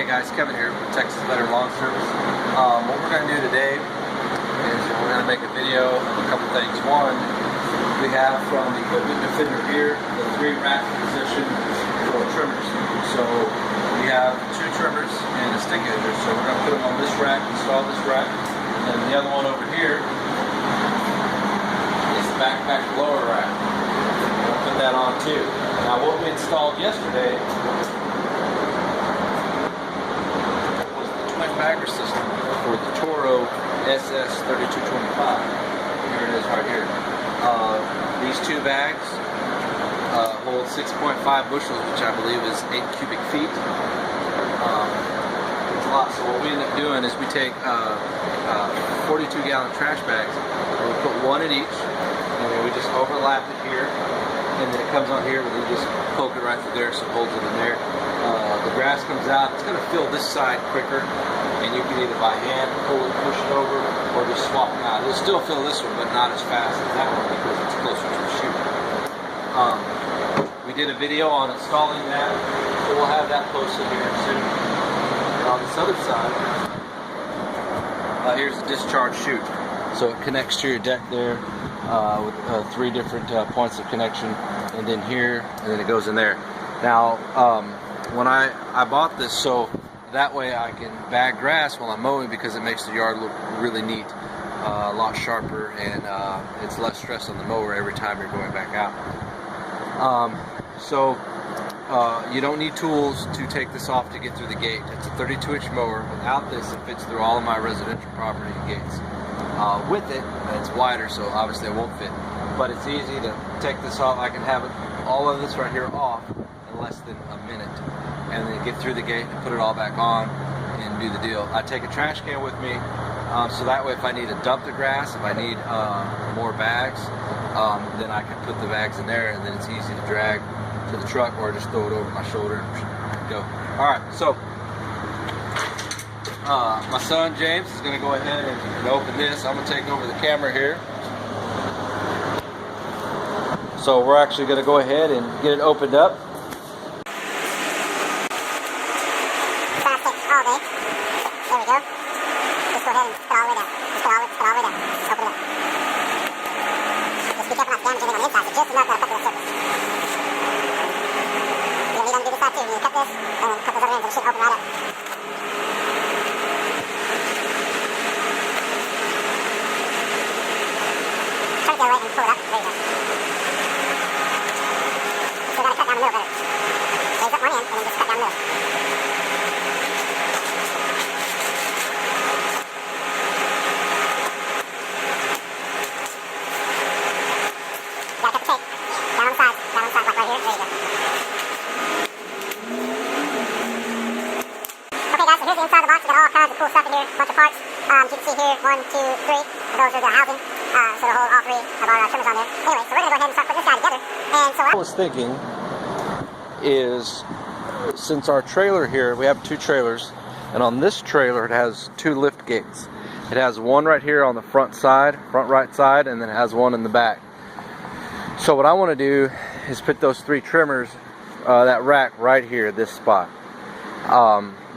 Hey guys, Kevin here with Texas Veteran Lawn Service. What we're going to do today is we're going to make a video of a couple things. One, we have from the equipment defender here the 3 rack position for trimmers. So we have 2 trimmers and a stick edger. So we're going to put them on this rack, install this rack, and the other one over here is the backpack blower rack. We'll put that on too. Now what we installed yesterday bagger system for the Toro SS3225. Here it is right here. These 2 bags hold 6.5 bushels, which I believe is 8 cubic feet. It's a lot. So what we end up doing is we take 42-gallon trash bags and we put 1 in each, and then we just overlap it here, and then it comes on here, and we just poke it right through there, so it holds it in there. The grass comes out. It's going to fill this side quicker, and you can either by hand pull it, push it over, or just swap it out. It'll still fill this one, but not as fast as that one because it's closer to the chute. We did a video on installing that, so we'll have that posted here soon. And on this other side, here's the discharge chute. So it connects to your deck there with 3 different points of connection, and then here, and then it goes in there. Now, when I bought this so that way I can bag grass while I'm mowing, because it makes the yard look really neat, a lot sharper, and it's less stress on the mower every time you're going back out. You don't need tools to take this off to get through the gate. It's a 32-inch mower. Without this, it fits through all of my residential property gates. With it, it's wider, so obviously it won't fit. But it's easy to take this off. I can have it, all of this right here off in less than a minute, and then get through the gate and put it all back on and do the deal. I take a trash can with me, so that way if I need to dump the grass, if I need more bags, then I can put the bags in there, and then it's easy to drag to the truck, or just throw it over my shoulder and go. Alright, so my son James is going to go ahead and open this. I'm going to take over the camera here. So we're actually going to go ahead and get it opened up. Bunch of parts. You can see here, 1, 2, 3. Those are the housing. So it'll hold all 3 of our trimmers on there. Anyway, so we're going to go ahead and start putting this guy together. And so what I was thinking is, since our trailer here, we have 2 trailers, and on this trailer it has 2 lift gates. It has one right here on the front side, front right side, and then it has one in the back. So what I want to do is put those 3 trimmers, that rack right here, this spot,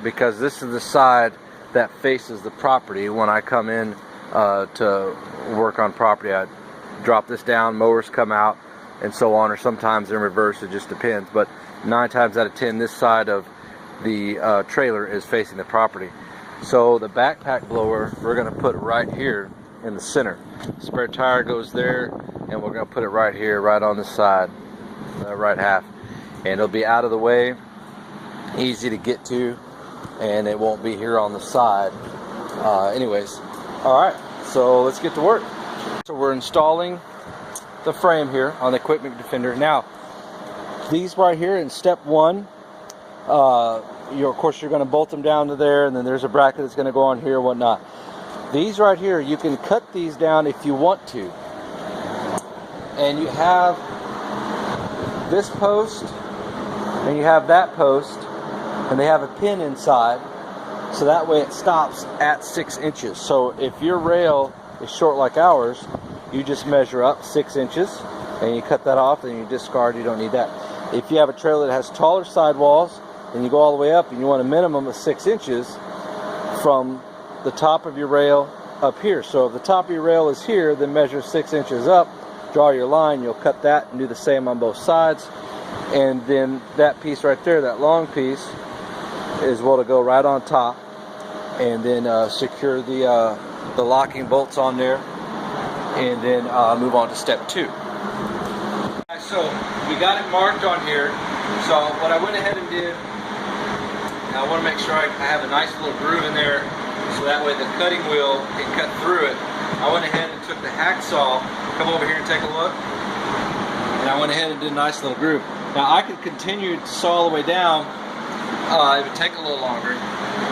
because this is the side that faces the property. When I come in to work on property, I drop this down, mowers come out, and so on, or sometimes in reverse, it just depends. But 9 times out of 10, this side of the trailer is facing the property. So the backpack blower, we're going to put right here in the center. Spare tire goes there, and we're going to put it right here, right on this side, right half. And it'll be out of the way, easy to get to, and it won't be here on the side. Anyways, alright, so let's get to work. So we're installing the frame here on the equipment defender. Now, these right here in step 1, of course you're going to bolt them down to there, and then there's a bracket that's going to go on here and whatnot. These right here, you can cut these down if you want to. And you have this post, and you have that post, and they have a pin inside, so that way it stops at 6 inches. So if your rail is short like ours, you just measure up 6 inches, and you cut that off, and you discard. You don't need that. If you have a trailer that has taller sidewalls, then you go all the way up, and you want a minimum of 6 inches from the top of your rail up here. So if the top of your rail is here, then measure 6 inches up, draw your line, you'll cut that and do the same on both sides. And then that piece right there, that long piece, is what will go right on top, and then secure the locking bolts on there, and then move on to step 2. So we got it marked on here. So what I went ahead and did, I want to make sure I have a nice little groove in there, so that way the cutting wheel can cut through it. I went ahead and took the hacksaw, come over here and take a look, and I went ahead and did a nice little groove. Now I could continue to saw all the way down, it would take a little longer,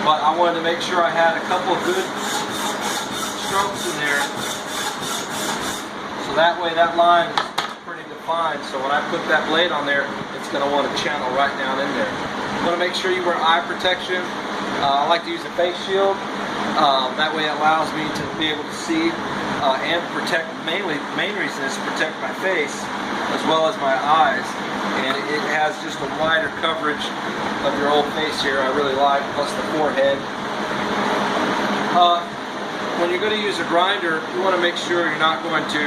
but I wanted to make sure I had a couple of good strokes in there, so that way that line is pretty defined. So when I put that blade on there, it's going to want to channel right down in there. You want to make sure you wear eye protection. I like to use a face shield. That way it allows me to be able to see and protect, main reason is to protect my face as well as my eyes. And it has just a wider coverage of your whole face here, I really like, plus the forehead. When you're going to use a grinder, you want to make sure you're not going to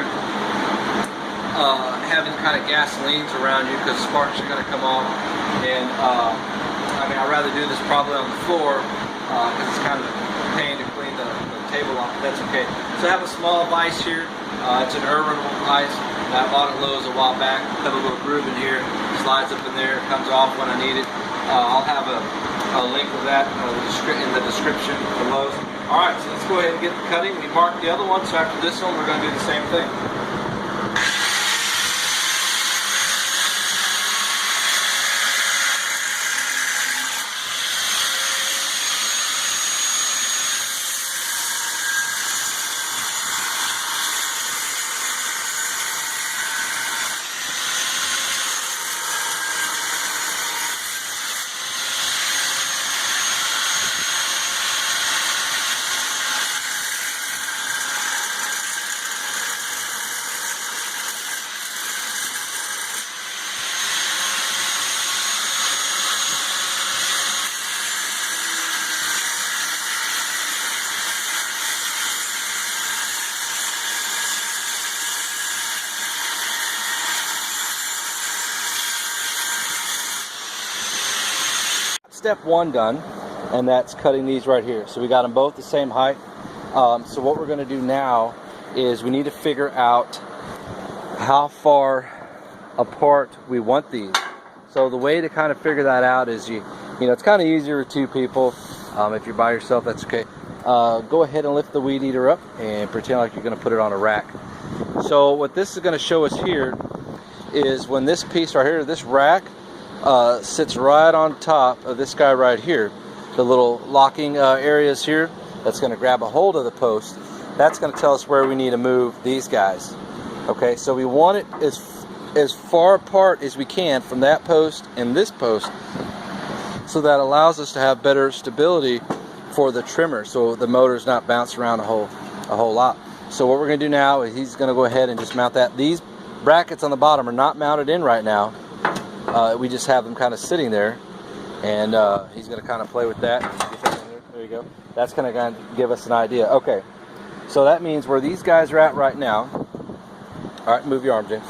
have any kind of gasolines around you, because sparks are going to come off. And I mean, I'd rather do this probably on the floor, because it's kind of a pain to clean the table off, but that's okay. So I have a small vise here. It's an Irwin vise. I bought it at Lowe's a while back. Cut a little groove in here, slides up in there, comes off when I need it. I'll have a link of that in the description below. Alright, so let's go ahead and get the cutting. We marked the other one, so after this one we're going to do the same thing. Step 1 done, and that's cutting these right here. So we got them both the same height. So what we're going to do now is we need to figure out how far apart we want these. So the way to kind of figure that out is you know, it's kind of easier with 2 people. If you're by yourself, that's okay. Go ahead and lift the weed eater up and pretend like you're going to put it on a rack. So what this is going to show us here is when this piece right here, this rack, sits right on top of this guy right here, the little locking areas here, that's going to grab a hold of the post. That's going to tell us where we need to move these guys. Okay, so we want it as far apart as we can from that post and this post, so that allows us to have better stability for the trimmer, so the motor's not bouncing around a whole lot. So what we're going to do now is he's going to go ahead and just mount that. These brackets on the bottom are not mounted in right now. We just have them kind of sitting there, and he's going to kind of play with that. There you go. That's going to give us an idea. Okay, so that means where these guys are at right now. All right, move your arm, James.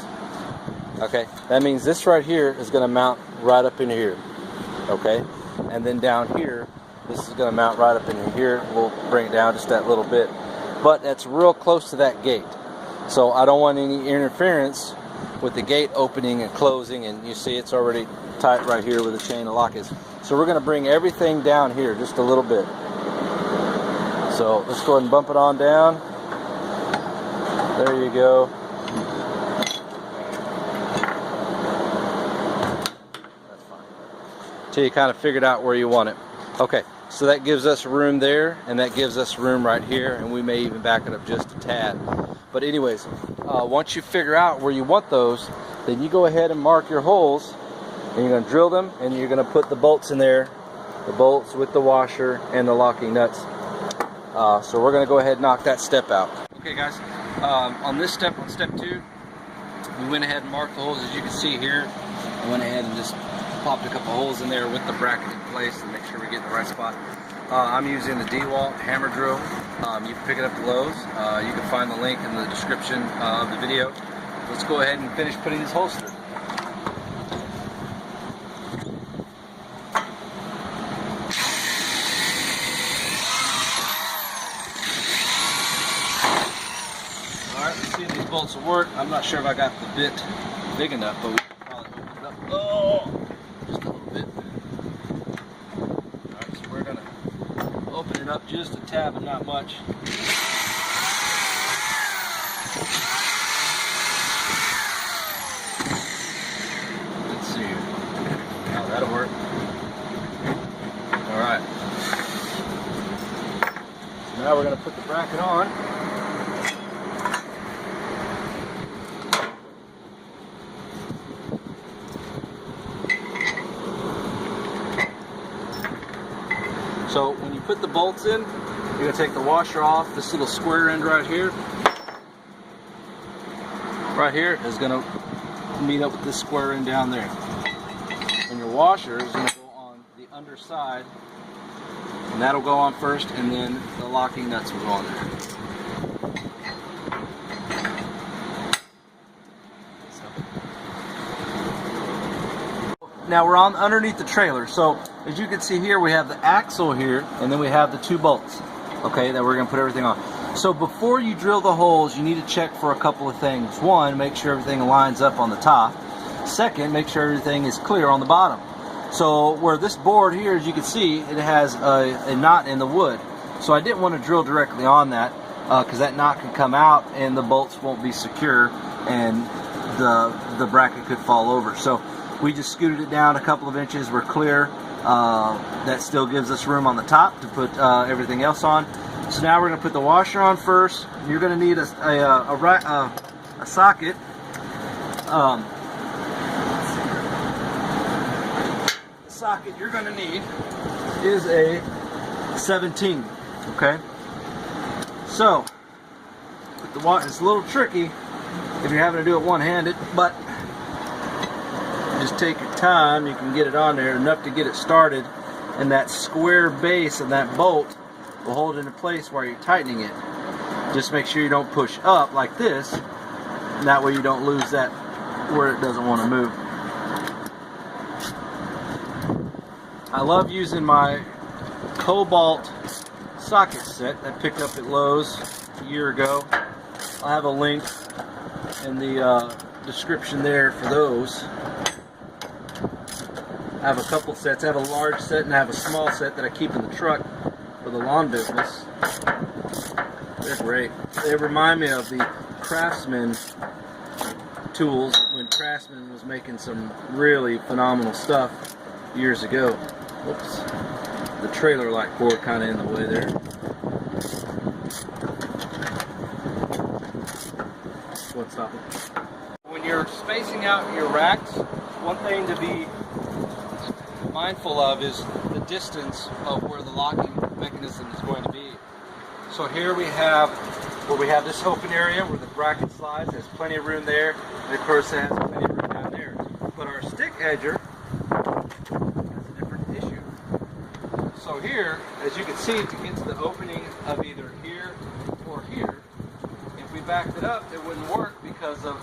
Okay, that means this right here is going to mount right up in here. Okay, and then down here, this is going to mount right up in here. We'll bring it down just that little bit, but that's real close to that gate. So I don't want any interference with the gate opening and closing, and you see it's already tight right here where the chain of lock is. So we're going to bring everything down here just a little bit. So let's go ahead and bump it on down. There you go. That's fine. Till you kind of figured out where you want it. Okay, so that gives us room there, and that gives us room right here, and we may even back it up just a tad. But anyways, once you figure out where you want those, then you go ahead and mark your holes, and you're going to drill them, and you're going to put the bolts in there, the bolts with the washer and the locking nuts. So we're going to go ahead and knock that step out. Okay guys, on this step, on step 2, we went ahead and marked the holes. As you can see here, I went ahead and just popped a couple holes in there with the bracket in place to make sure we get in the right spot. I'm using the D-Walt hammer drill. You can pick it up at Lowe's. You can find the link in the description of the video. Let's go ahead and finish putting these holes through. Alright, let's see if these bolts will work. I'm not sure if I got the bit big enough, but we can probably open it up. Oh, just a little bit. Alright, so we're going to open it up just a tad, but not much. Let's see here. Now that'll work. Alright. So now we're going to put the bracket on. So when you put the bolts in, you're going to take the washer off. This little square end right here is going to meet up with this square end down there. And your washer is going to go on the underside, and that'll go on first, and then the locking nuts will go on there. Now we're on underneath the trailer, so as you can see here, we have the axle here, and then we have the two bolts, okay, that we're going to put everything on. So before you drill the holes, you need to check for a couple of things. One, make sure everything lines up on the top. Second, make sure everything is clear on the bottom. So where this board here, as you can see, it has a knot in the wood. So I didn't want to drill directly on that because that knot can come out and the bolts won't be secure and the bracket could fall over. So we just scooted it down a couple of inches. We're clear. That still gives us room on the top to put everything else on. So now we're going to put the washer on first. You're going to need a socket. The socket you're going to need is a 17. Okay. So put the it's a little tricky if you're having to do it one-handed, but just take your time. You can get it on there enough to get it started, and that square base of that bolt will hold it in place while you're tightening it. Just make sure you don't push up like this, and that way you don't lose that where it doesn't want to move. I love using my Kobalt socket set I picked up at Lowe's a year ago. I'll have a link in the description there for those. I have a couple sets. I have a large set and I have a small set that I keep in the truck for the lawn business. They're great. They remind me of the Craftsman tools when Craftsman was making some really phenomenal stuff years ago. Whoops. The trailer light cord kind of in the way there. What's up? When you're spacing out your racks, one thing to be mindful of is the distance of where the locking mechanism is going to be. So here we have this open area where the bracket slides. There's plenty of room there, and of course it has plenty of room down there. But our stick edger has a different issue. So here, as you can see, to get to the opening of either here or here, if we backed it up, it wouldn't work because of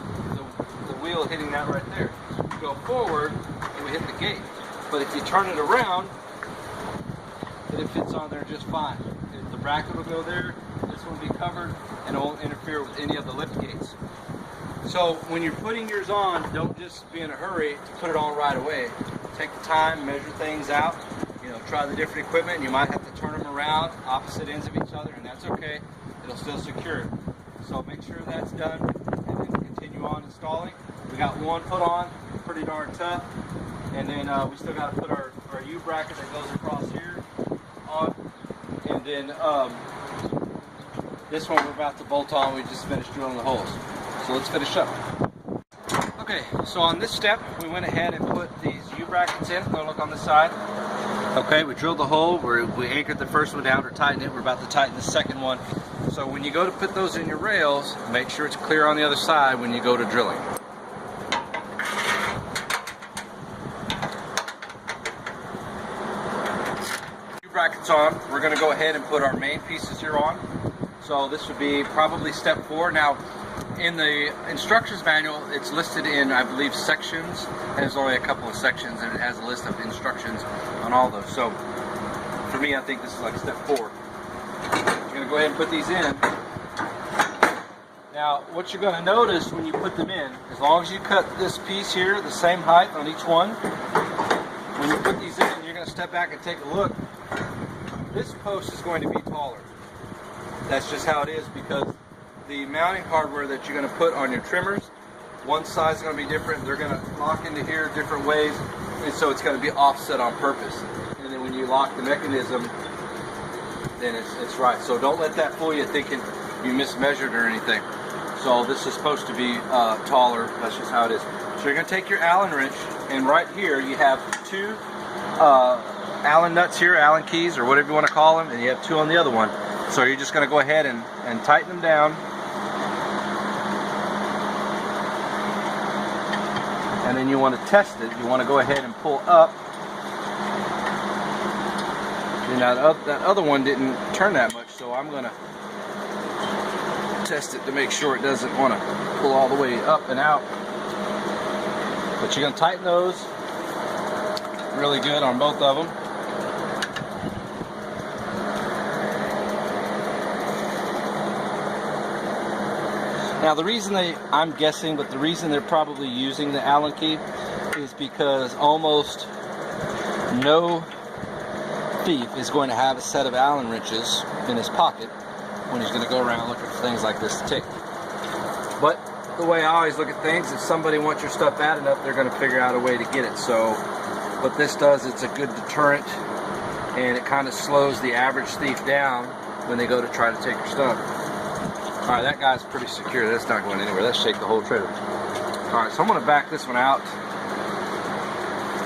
the wheel hitting that right there. We go forward and we hit the gate. But if you turn it around, then it fits on there just fine. The bracket will go there, this one will be covered, and it won't interfere with any of the lift gates. So when you're putting yours on, don't just be in a hurry to put it on right away. Take the time, measure things out, try the different equipment. You might have to turn them around, opposite ends of each other, and that's okay. It'll still secure it. So make sure that's done, and then continue on installing. We got one put on, pretty darn tough. And then we still got to put our U-bracket that goes across here on. And then this one we're about to bolt on. We just finished drilling the holes. So let's finish up. Okay, so on this step, we went ahead and put these U-brackets in. Go look on the side. Okay, we drilled the hole. We anchored the first one down or tightened it. We're about to tighten the second one. So when you go to put those in your rails, make sure it's clear on the other side when you go to drilling. bolts on, we're going to go ahead and put our main pieces here on. So this would be probably step 4. Now, in the instructions manual, it's listed in, I believe, sections. And there's only a couple of sections, and it has a list of instructions on all those. So for me, I think this is like step 4. You're going to go ahead and put these in. Now, what you're going to notice when you put them in, as long as you cut this piece here the same height on each one, when you put these in, you're going to step back and take a look. This post is going to be taller. That's just how it is, because the mounting hardware that you're going to put on your trimmers, one side is going to be different. They're going to lock into here different ways, and so it's going to be offset on purpose. And then when you lock the mechanism, then it's right. So don't let that fool you thinking you mismeasured or anything. So this is supposed to be taller. That's just how it is. So you're going to take your Allen wrench, and right here you have 2 Allen nuts here, Allen keys, or whatever you want to call them, and you have 2 on the other one. So you're just going to go ahead and tighten them down. And then you want to test it. You want to go ahead and pull up. And that other one didn't turn that much, so I'm going to test it to make sure it doesn't want to pull all the way up and out. But you're going to tighten those really good on both of them. Now the reason I'm guessing, but the reason they're probably using the Allen key is because almost no thief is going to have a set of Allen wrenches in his pocket when he's going to go around looking for things like this to take. But the way I always look at things, if somebody wants your stuff bad enough, they're going to figure out a way to get it. So what this does, it's a good deterrent, and it kind of slows the average thief down when they go to try to take your stuff. Alright, that guy's pretty secure. That's not going anywhere. That's shake the whole trailer. Alright, so I'm going to back this one out.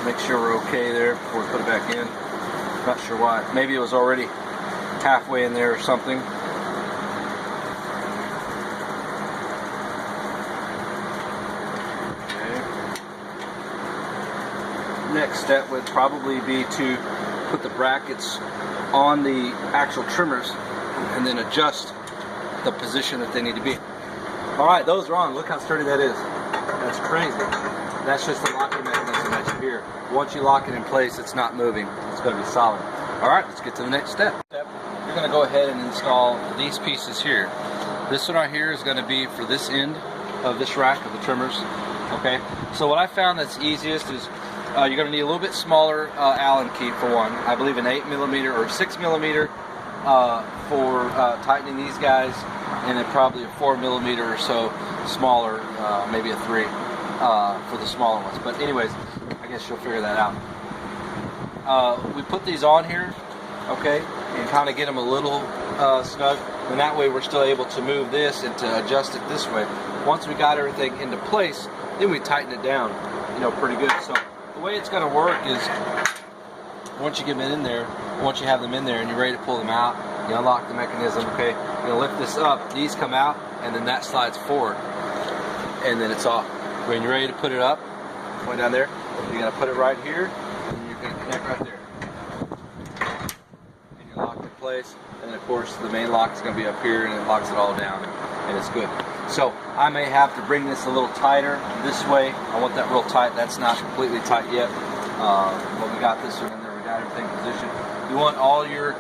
Make sure we're okay there before we put it back in. Not sure why. Maybe it was already halfway in there or something. Okay. Next step would probably be to put the brackets on the actual trimmers and then adjust the position that they need to be. Alright, those are on. Look how sturdy that is. That's crazy. That's just the locking mechanism that you hear. Once you lock it in place, it's not moving. It's going to be solid. Alright, let's get to the next step. You're going to go ahead and install these pieces here. This one right here is going to be for this end of this rack of the trimmers. Okay, so what I found that's easiest is you're going to need a little bit smaller Allen key for one. I believe an 8mm or 6mm for tightening these guys, and then probably a 4mm or so smaller, maybe a 3 for the smaller ones. But anyways, I guess you'll figure that out. We put these on here, okay, and kind of get them a little snug, and that way we're still able to move this and to adjust it this way. Once we got everything into place, then we tighten it down, pretty good. So the way it's going to work is once you get them in there, once you have them in there and you're ready to pull them out, you unlock the mechanism, okay, you're going to lift this up, these come out, and then that slides forward, and then it's off. When you're ready to put it up, point down there, you're going to put it right here, and you're going to connect right there. And you're locked in place, and of course the main lock is going to be up here, and it locks it all down, and it's good. So I may have to bring this a little tighter this way. I want that real tight. That's not completely tight yet, but we got this one in there. We got everything positioned. You want all your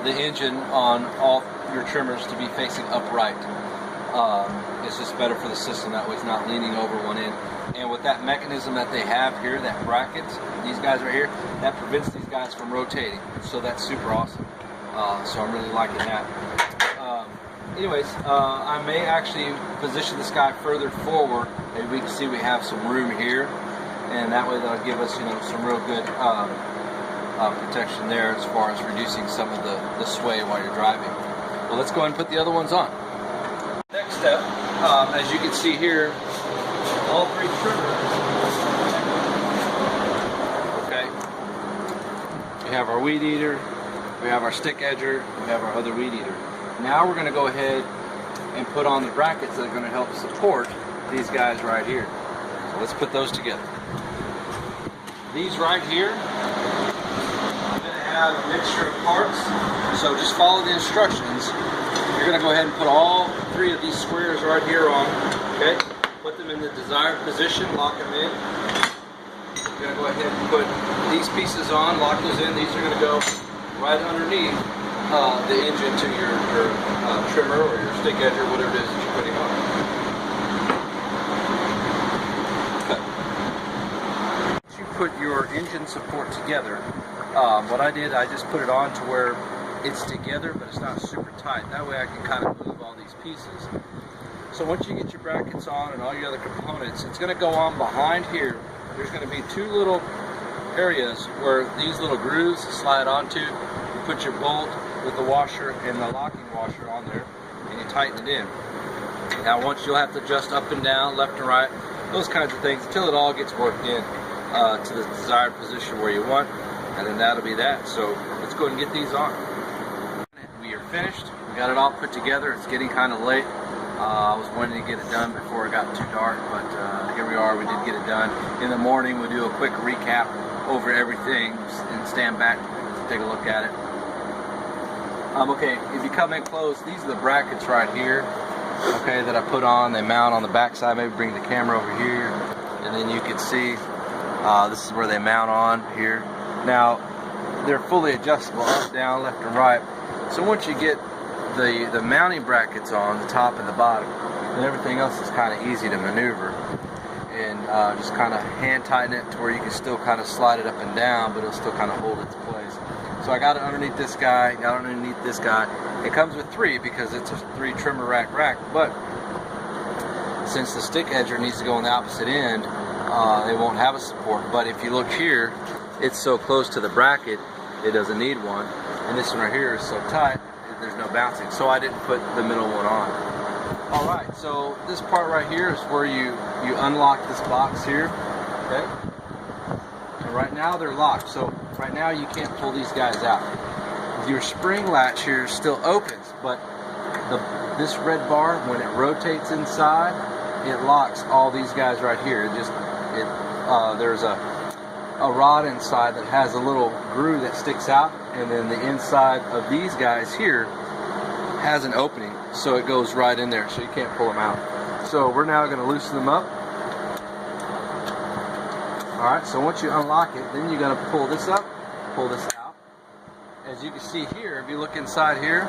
the engine on all your trimmers to be facing upright. It's just better for the system, that way it's not leaning over one end. And with that mechanism that they have here, that bracket, these guys right here, that prevents these guys from rotating. So that's super awesome. So I'm really liking that. Anyways, I may actually position this guy further forward. Maybe we can see we have some room here, and that way that'll give us, some real good protection there as far as reducing some of the sway while you're driving. Well, let's go ahead and put the other ones on. Next step, as you can see here, all 3 trimmers. Okay. We have our weed eater, we have our stick edger, we have our other weed eater. Now we're going to go ahead and put on the brackets that are going to help support these guys right here. So let's put those together. These right here, I'm going to have a mixture of parts, so just follow the instructions. You're going to go ahead and put all 3 of these squares right here on, okay? Put them in the desired position, lock them in. You're going to go ahead and put these pieces on, lock those in. These are going to go right underneath the engine to your trimmer or your stick edge or whatever it is that you're putting on. Okay. Once you put your engine support together, what I did, I just put it on to where it's together, but it's not super tight. That way I can kind of move all these pieces. So once you get your brackets on and all your other components, it's going to go on behind here. There's going to be 2 little areas where these little grooves slide onto. You put your bolt with the washer and the locking washer on there, and you tighten it in. Now once you'll have to adjust up and down, left and right, those kinds of things, until it all gets worked in to the desired position where you want, and then that'll be that. So let's go ahead and get these on. We are finished. We got it all put together. It's getting kind of late. I was wanting to get it done before it got too dark, but here we are. We did get it done. In the morning, we'll do a quick recap over everything and stand back to take a look at it. Okay, if you come in close, these are the brackets right here, okay, that I put on. They mount on the back side. Maybe bring the camera over here, and then you can see this is where they mount on here. Now, they're fully adjustable up, down, left, and right. So once you get the mounting brackets on the top and the bottom, and everything else is kind of easy to maneuver, and just kind of hand tighten it to where you can still kind of slide it up and down, but it'll still kind of hold its place. So I got it underneath this guy, got it underneath this guy. It comes with 3 because it's a 3 trimmer rack, but since the stick edger needs to go on the opposite end, it won't have a support. But if you look here, it's so close to the bracket, it doesn't need one. And this one right here is so tight, there's no bouncing. So I didn't put the middle one on. Alright, so this part right here is where you unlock this box here, okay? And right now they're locked, so right now you can't pull these guys out. Your spring latch here still opens, but this red bar, when it rotates inside, it locks all these guys right here. There's a rod inside that has a little groove that sticks out, and then the inside of these guys here has an opening, so it goes right in there, so you can't pull them out. So we're now going to loosen them up. Alright, so once you unlock it, then you're going to pull this up, pull this out. As you can see here, if you look inside here,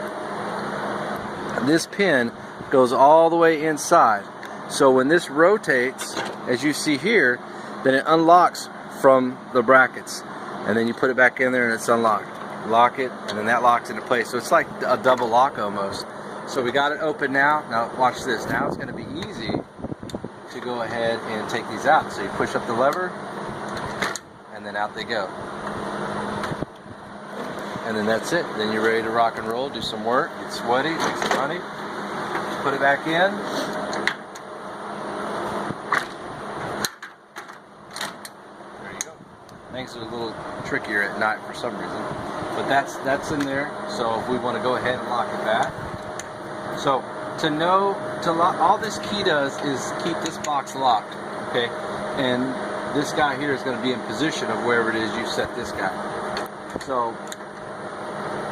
this pin goes all the way inside. So when this rotates, as you see here, then it unlocks from the brackets, and then you put it back in there and it's unlocked. Lock it, and then that locks into place. So it's like a double lock almost. So we got it open now. Now watch this. Now it's going to be easy to go ahead and take these out. So you push up the lever, and then out they go. And then that's it. Then you're ready to rock and roll, do some work, get sweaty, make some money. Put it back in. There you go. Things are a little trickier at night for some reason. But that's in there. So if we want to go ahead and lock it back. So to lock, all this key does is keep this box locked. Okay? And this guy here is going to be in position of wherever it is you set this guy. So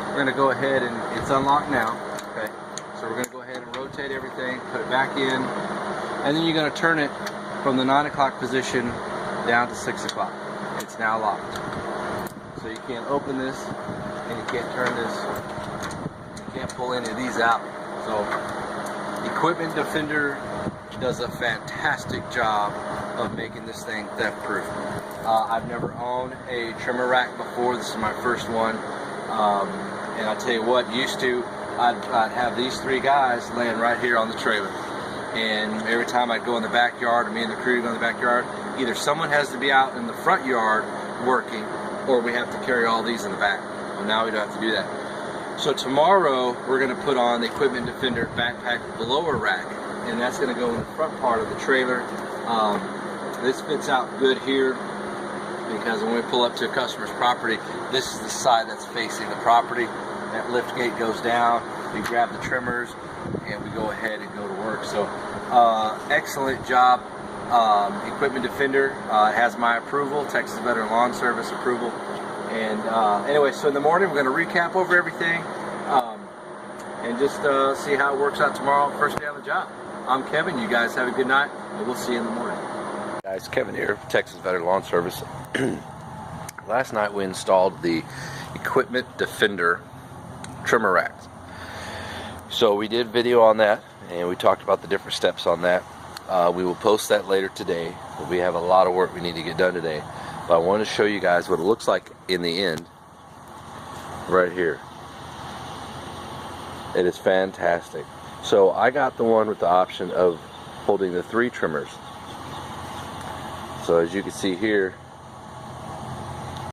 we're going to go ahead and it's unlocked now. Okay, so we're going to go ahead and rotate everything, put it back in, and then you're going to turn it from the 9 o'clock position down to 6 o'clock. It's now locked. So you can't open this, and you can't turn this. You can't pull any of these out. So Equipment Defender does a fantastic job of making this thing theft proof. I've never owned a trimmer rack before. This is my first one. And I'll tell you what, I'd have these 3 guys laying right here on the trailer. And every time I'd go in the backyard, or me and the crew go in the backyard, either someone has to be out in the front yard working, or we have to carry all these in the back. Well, now we don't have to do that. So tomorrow, we're going to put on the Equipment Defender backpack blower rack. And that's going to go in the front part of the trailer. This fits out good here, because when we pull up to a customer's property, this is the side that's facing the property. That lift gate goes down, we grab the trimmers, and we go ahead and go to work. So excellent job, Equipment Defender. It has my approval, Texas Veteran Lawn Service approval, And anyway, so in the morning we're going to recap over everything and just see how it works out tomorrow, first day on the job. I'm Kevin. You guys have a good night, and we'll see you in the morning. Guys, Kevin here, Texas Veteran Lawn Service. Last night we installed the Equipment Defender trimmer racks. So we did video on that, and we talked about the different steps on that. We will post that later today. We have a lot of work we need to get done today. But I want to show you guys what it looks like in the end right here. It is fantastic. So I got the one with the option of holding the 3 trimmers. So as you can see here,